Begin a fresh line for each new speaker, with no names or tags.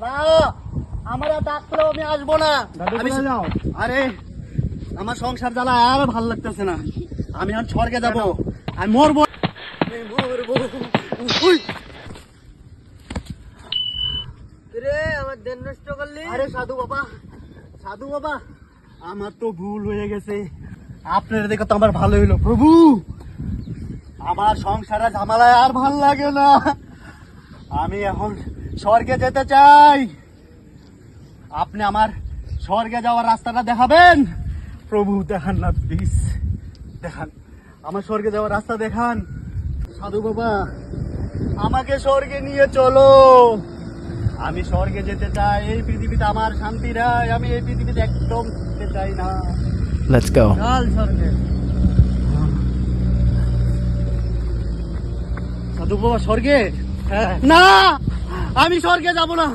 না, আমার আর ডাকলেও আমি আসবো না। আরে আমার সংসার জ্বালা আর ভাল লাগতেছে না। আমি আর স্বর্গে যাব, আমি মরবো।
আমার দেন নষ্ট করলি।
আরে সাধু বাবা, আমার তো ভুল হয়ে গেছে। আপনার দেখে তো আমার ভালো হইলো প্রভু। আমার সংসারে ঝামেলায় আর ভাল লাগে না। আমি এখন স্বর্গে যেতে চাই। আপনি আমার স্বর্গে যাওয়ার রাস্তাটা দেখাবেন প্রভু। দেখান না প্লিজ, দেখান আমার স্বর্গে যাওয়ার রাস্তা দেখান। সাধু বাবা, আমাকে স্বর্গে নিয়ে চলো। আমি স্বর্গে যেতে চাই। এই পৃথিবীতে আমার শান্তি নাই। আমি এই পৃথিবীতে একদম যেতে চাই না।
Let's go.
চল স্বর্গে।
সাধু বাবা স্বর্গে? না, আমি স্বর্গে যাব না।